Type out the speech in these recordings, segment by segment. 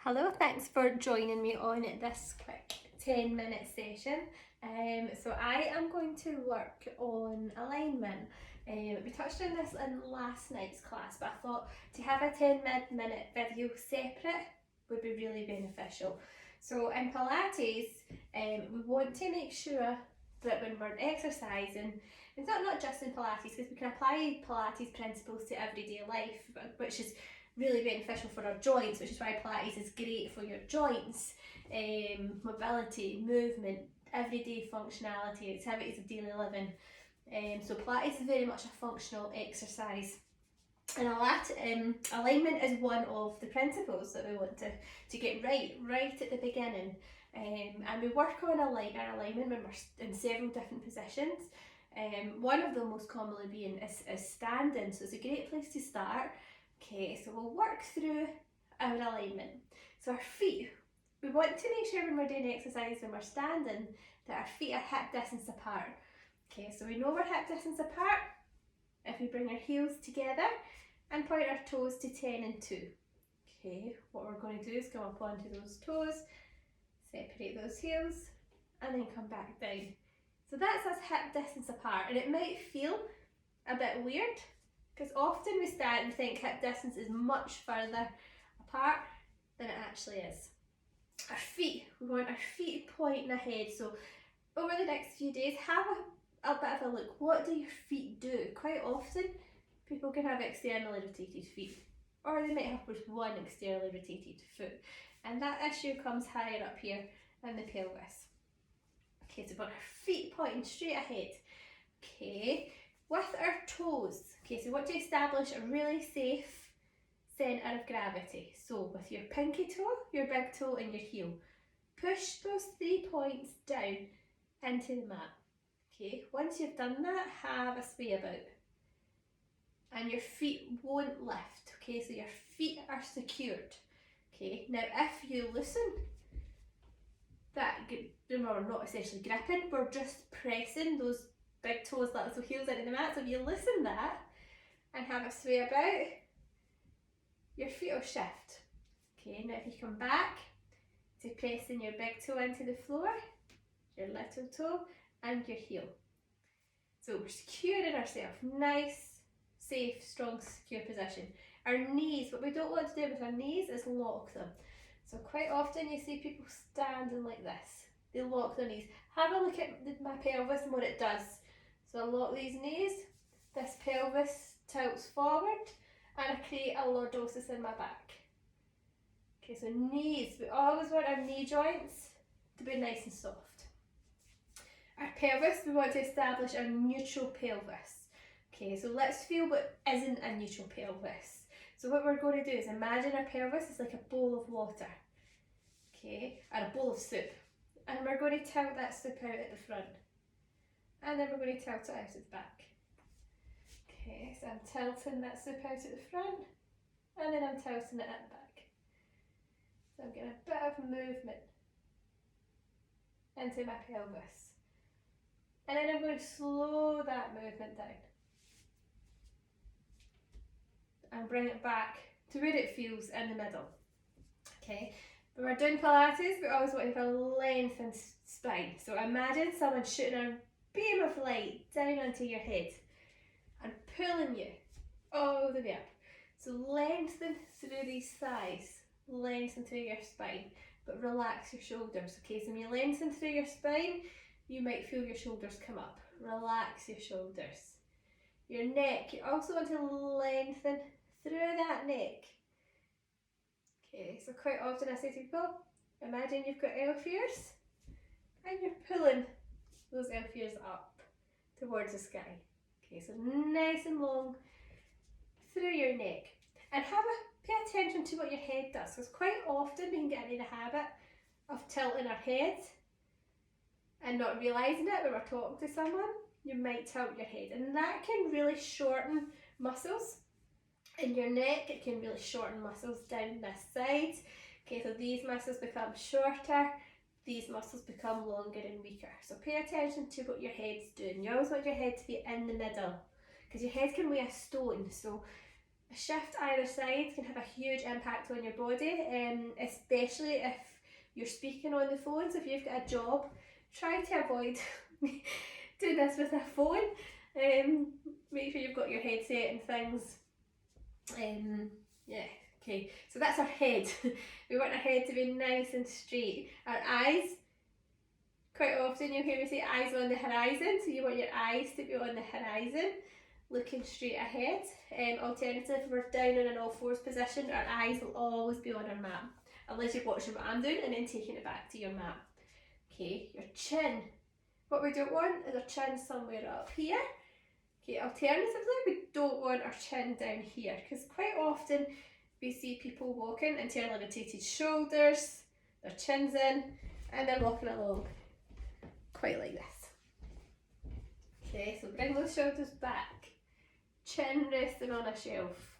Hello, thanks for joining me on this quick 10-minute session. So I am going to work on alignment. We touched on this in last night's class, but I thought to have a 10-minute video separate would be really beneficial. So in Pilates, we want to make sure that when we're exercising, it's not just in Pilates, because we can apply Pilates principles to everyday life, which is really beneficial for our joints, which is why Pilates is great for your joints, mobility, movement, everyday functionality, activities of daily living. So Pilates is very much a functional exercise. And alignment is one of the principles that we want to get right at the beginning. And we work on our alignment when we're in several different positions. One of them most commonly being is standing, so it's a great place to start. Okay, so we'll work through our alignment. So our feet, we want to make sure when we're doing exercise, when we're standing, that our feet are hip distance apart. Okay, so we know we're hip distance apart if we bring our heels together and point our toes to 10 and 2. Okay, what we're going to do is come up onto those toes, separate those heels, and then come back down. So that's us hip distance apart, and it might feel a bit weird, because often we stand and think hip distance is much further apart than it actually is. Our feet, we want our feet pointing ahead. So over the next few days, have a bit of a look. What do your feet do? Quite often, people can have externally rotated feet, or they might have just one externally rotated foot. And that issue comes higher up here in the pelvis. Okay, so we've got our feet pointing straight ahead. Okay, with our toes. Okay, so we want to establish a really safe centre of gravity. So with your pinky toe, your big toe and your heel, push those 3 points down into the mat. Okay, once you've done that, have a sway about. And your feet won't lift. Okay, so your feet are secured. Okay, now if you loosen, that, remember, we're not essentially gripping, we're just pressing those big toes, little heels into the mat. So if you loosen that and have a sway about, your feet will shift. Okay, now if you come back to pressing your big toe into the floor, your little toe and your heel. So we're securing ourselves, nice, safe, strong, secure position. Our knees, what we don't want to do with our knees is lock them. So quite often you see people standing like this. They lock their knees. Have a look at my pelvis and what it does. So I lock these knees, this pelvis tilts forward, and I create a lordosis in my back. Okay, so knees, we always want our knee joints to be nice and soft. Our pelvis, we want to establish a neutral pelvis. Okay, so let's feel what isn't a neutral pelvis. So what we're going to do is imagine our pelvis is like a bowl of water. Okay, and a bowl of soup. And we're going to tilt that soup out at the front. And then we're going to tilt it out at the back. Okay, so I'm tilting that soup out at the front, and then I'm tilting it at the back. So I'm getting a bit of movement into my pelvis. And then I'm going to slow that movement down. And bring it back to where it feels in the middle. Okay, when we're doing Pilates, we always want to have a lengthened spine. So imagine someone shooting a beam of light down onto your head and pulling you all the way up. So lengthen through these thighs, lengthen through your spine, but relax your shoulders. Okay, so when you lengthen through your spine, you might feel your shoulders come up. Relax your shoulders. Your neck, you also want to lengthen through that neck. Okay, so quite often I say to people, imagine you've got elf ears and you're pulling those elf ears up towards the sky. Okay, so nice and long through your neck. And pay attention to what your head does, because quite often we can get into the habit of tilting our head and not realising it when we're talking to someone. You might tilt your head, and that can really shorten muscles in your neck. It can really shorten muscles down this side. Okay, so these muscles become shorter, these muscles become longer and weaker. So pay attention to what your head's doing. You always want your head to be in the middle, because your head can weigh a stone. So A shift either side can have a huge impact on your body, especially if you're speaking on the phone. So if you've got a job, try to avoid doing this with a phone. Make sure you've got your headset and things. Yeah, okay, so that's our head. We want our head to be nice and straight. Our eyes, quite often you'll hear me say eyes on the horizon, so you want your eyes to be on the horizon, looking straight ahead. Alternative, if we're down in an all fours position, our eyes will always be on our mat, unless you're watching what I'm doing and then taking it back to your mat. Okay, your chin. What we don't want is our chin somewhere up here. Okay, alternatively, we don't want our chin down here, because quite often we see people walking internally rotated shoulders, their chin's in, and they're walking along quite like this. Okay, so bring those shoulders back, chin resting on a shelf.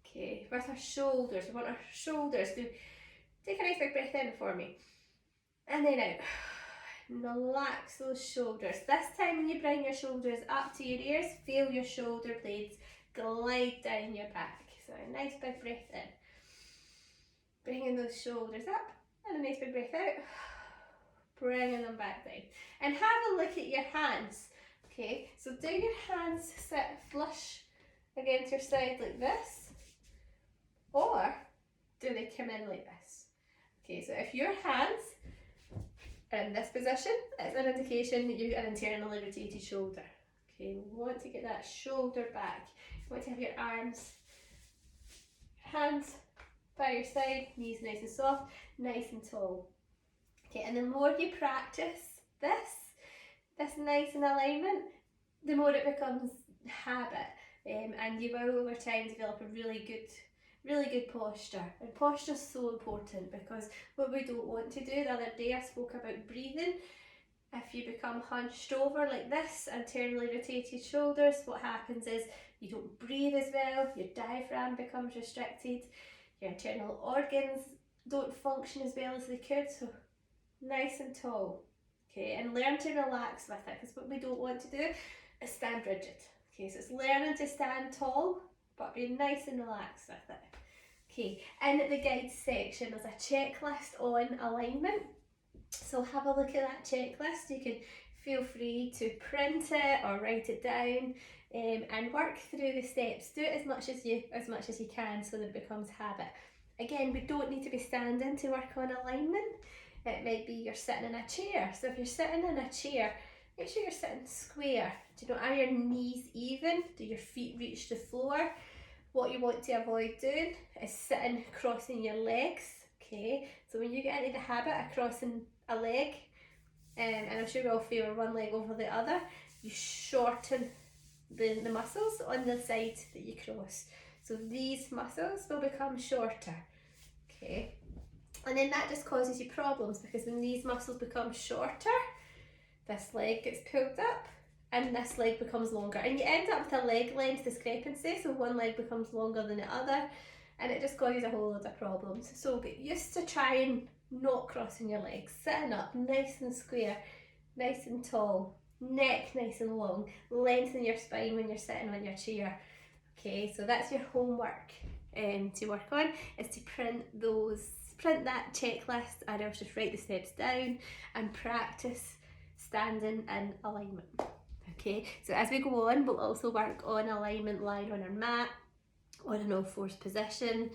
Okay, with our shoulders, we want our shoulders to take a nice big breath in for me, and then out. Relax those shoulders. This time when you bring your shoulders up to your ears, feel your shoulder blades glide down your back. So a nice big breath in. Bringing those shoulders up and a nice big breath out. Bringing them back down. And have a look at your hands. Okay, so do your hands sit flush against your side like this? Or do they come in like this? Okay, so if your hands in this position, it's an indication that you've got an internally rotated shoulder. Okay, we want to get that shoulder back. You want to have your arms, hands by your side, knees nice and soft, nice and tall. Okay, and the more you practice this nice in alignment, the more it becomes habit, and you will over time develop a really good posture. And posture is so important, because what we don't want to do, the other day I spoke about breathing. If you become hunched over like this, internally rotated shoulders, what happens is you don't breathe as well, your diaphragm becomes restricted, your internal organs don't function as well as they could. So nice and tall, okay, and learn to relax with it, because what we don't want to do is stand rigid. Okay, so it's learning to stand tall, but be nice and relaxed with it. Okay, in the guide section there's a checklist on alignment, so have a look at that checklist. You can feel free to print it or write it down, and work through the steps. Do it as much as you can, so that it becomes habit. Again, we don't need to be standing to work on alignment. It might be you're sitting in a chair, so if you're sitting in a chair, make sure you're sitting square. Do you know, are your knees even? Do your feet reach the floor? What you want to avoid doing is sitting crossing your legs. Okay, so when you get into the habit of crossing a leg, and I'm sure we all favour one leg over the other, you shorten the muscles on the side that you cross. So these muscles will become shorter. Okay, and then that just causes you problems, because when these muscles become shorter, this leg gets pulled up and this leg becomes longer, and you end up with a leg length discrepancy. So one leg becomes longer than the other, and it just causes a whole lot of problems. So get used to trying not crossing your legs, sitting up nice and square, nice and tall, neck nice and long, lengthen your spine when you're sitting on your chair. Okay, so that's your homework to work on, is to print that checklist, and else just write the steps down and practice standing in alignment. Okay, so as we go on, we'll also work on alignment lying on our mat, on an all fours position.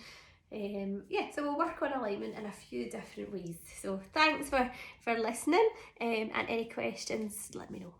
So we'll work on alignment in a few different ways. So thanks for listening, and any questions, let me know.